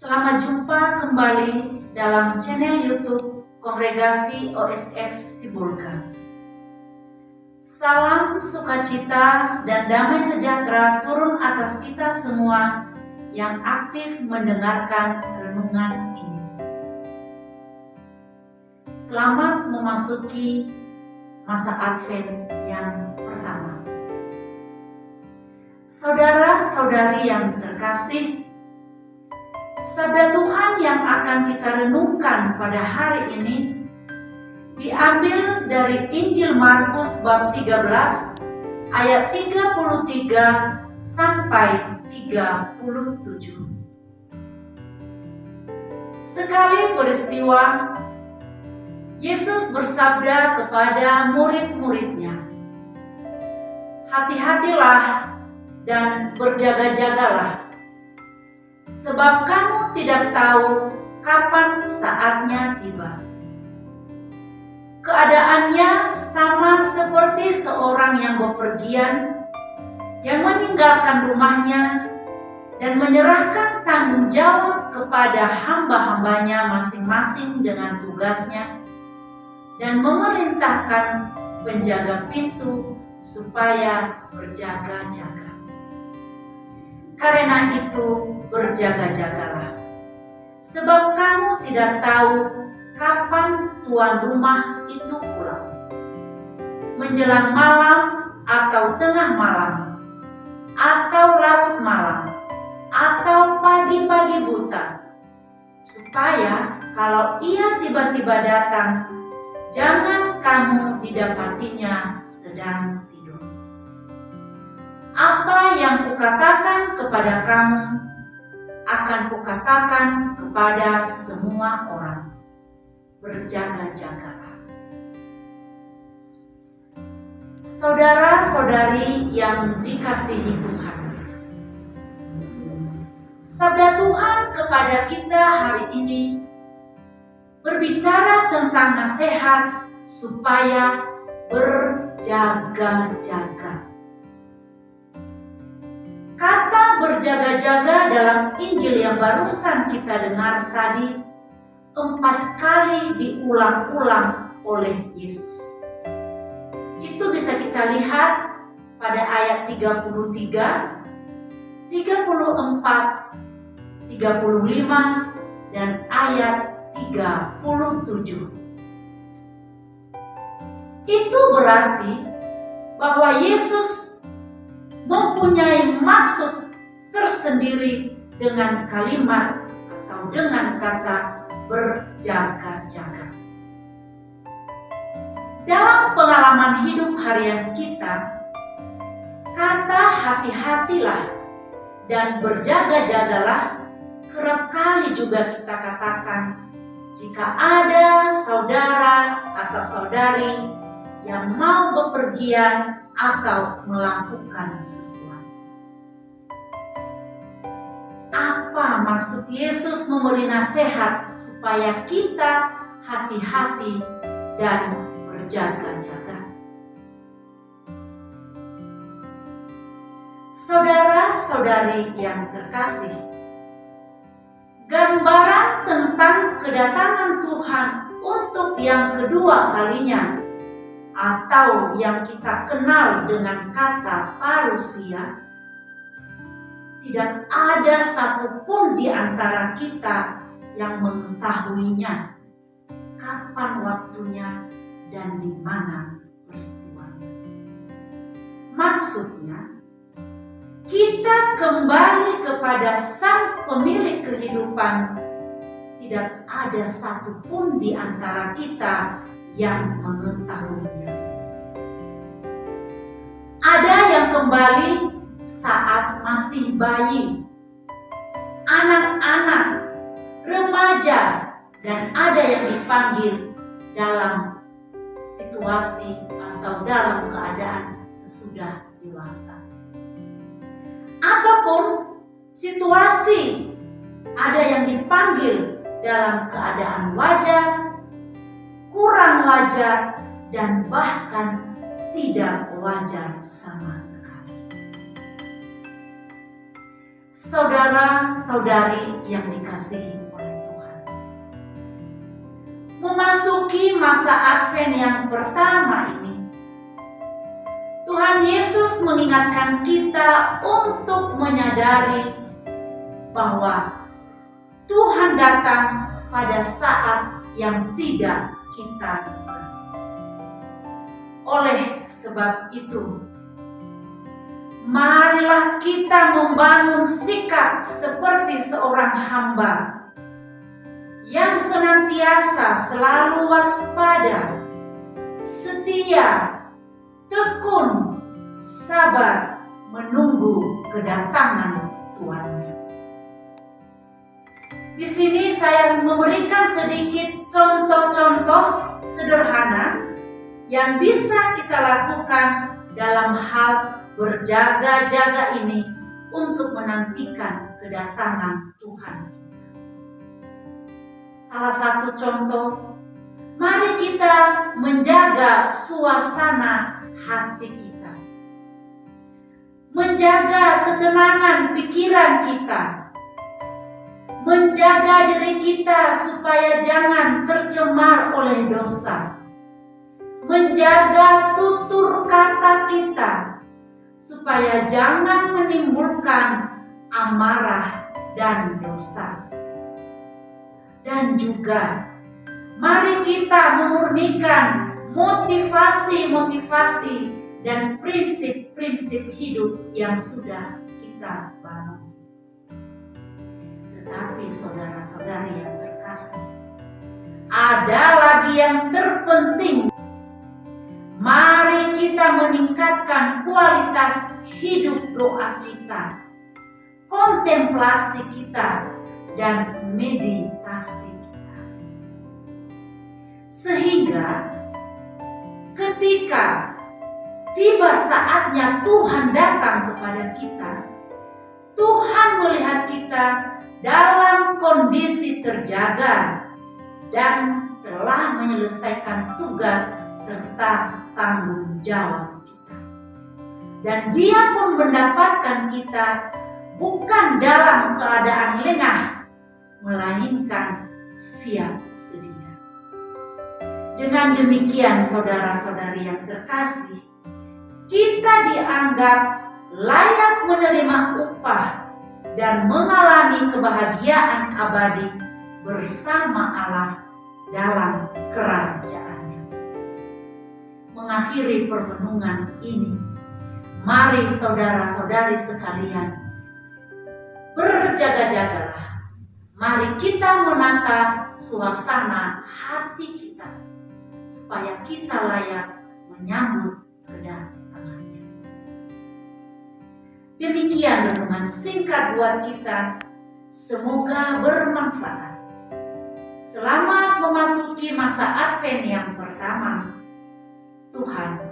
Selamat jumpa kembali dalam channel YouTube Kongregasi OSF Sibolga. Salam sukacita dan damai sejahtera turun atas kita semua yang aktif mendengarkan renungan ini. Selamat memasuki masa Advent yang pertama. Saudara-saudari yang terkasih, sabda Tuhan yang akan kita renungkan pada hari ini diambil dari Injil Markus bab 13 ayat 33 sampai 37. Sekali peristiwa, Yesus bersabda kepada murid-muridnya, "Hati-hatilah dan berjaga-jagalah, sebab kamu tidak tahu kapan saatnya tiba." Keadaannya sama seperti seorang yang bepergian, yang meninggalkan rumahnya dan menyerahkan tanggung jawab kepada hamba-hambanya masing-masing dengan tugasnya, dan memerintahkan penjaga pintu supaya berjaga-jaga. Karena itu berjaga-jagalah, sebab kamu tidak tahu kapan tuan rumah itu pulang, menjelang malam atau tengah malam, atau larut malam, atau pagi-pagi buta, supaya kalau ia tiba-tiba datang, jangan kamu didapatinya sedang tidur. Apa yang kukatakan kepada kamu, akan kukatakan kepada semua orang. Berjaga-jagalah. Saudara-saudari yang dikasihi Tuhan, sabda Tuhan kepada kita hari ini berbicara tentang nasihat supaya berjaga-jaga. Kata berjaga-jaga dalam Injil yang barusan kita dengar tadi 4 kali diulang-ulang oleh Yesus. Itu bisa kita lihat pada ayat 33, 34, 35, dan ayat 37. Itu berarti bahwa Yesus mempunyai maksud tersendiri dengan kalimat atau dengan kata berjaga-jaga. Dalam pengalaman hidup harian kita, kata hati-hatilah dan berjaga-jagalah kerap kali juga kita katakan jika ada saudara atau saudari yang mau bepergian atau melakukan sesuatu. Apa maksud Yesus memberi nasihat supaya kita hati-hati dan berjaga-jaga? Saudara-saudari yang terkasih, gambaran tentang kedatangan Tuhan untuk yang kedua kalinya, atau yang kita kenal dengan kata parusia, tidak ada satupun di antara kita yang mengetahuinya kapan waktunya dan di mana peristiwanya. Maksudnya, kita kembali kepada Sang Pemilik kehidupan. Tidak ada satupun di antara kita yang mengetahuinya. Ada yang kembali saat masih bayi, anak-anak, remaja, dan ada yang dipanggil dalam situasi atau dalam keadaan sesudah dewasa. Ataupun situasi ada yang dipanggil dalam keadaan wajar, kurang wajar, dan bahkan tidak wajar sama sekali. Saudara-saudari yang dikasihi oleh Tuhan, memasuki masa Advent yang pertama ini, Tuhan Yesus mengingatkan kita untuk menyadari bahwa Tuhan datang pada saat yang tidak kita duga. Oleh sebab itu, marilah kita membangun sikap seperti seorang hamba yang senantiasa selalu waspada, setia, tekun, sabar menunggu kedatangan Tuhannya. Di sini saya memberikan sedikit contoh-contoh sederhana yang bisa kita lakukan dalam hal berjaga-jaga ini untuk menantikan kedatangan Tuhan. Salah satu contoh, mari kita menjaga suasana hati kita, menjaga ketenangan pikiran kita, menjaga diri kita supaya jangan tercemar oleh dosa, menjaga tutur kata kita supaya jangan menimbulkan amarah dan dosa. Dan juga mari kita memurnikan motivasi-motivasi dan prinsip-prinsip hidup yang sudah kita bangun. Tetapi saudara-saudari yang terkasih, ada lagi yang terpenting. Mari kita meningkatkan kualitas hidup doa kita, kontemplasi kita, dan meditasi kita. Sehingga ketika tiba saatnya Tuhan datang kepada kita, Tuhan melihat kita dalam kondisi terjaga dan telah menyelesaikan tugas serta tanggung jawab kita. Dan Dia pun mendapatkan kita bukan dalam keadaan lengah, melainkan siap sedia. Dengan demikian saudara-saudari yang terkasih, kita dianggap layak menerima upah dan mengalami kebahagiaan abadi bersama Allah dalam kerajaannya. Mengakhiri permenungan ini, mari saudara-saudari sekalian, berjaga-jagalah. Mari kita menata suasana hati kita supaya kita layak menyambut kedatangannya. Demikian renungan singkat buat kita, semoga bermanfaat. Selamat memasuki masa Advent yang pertama. Tuhan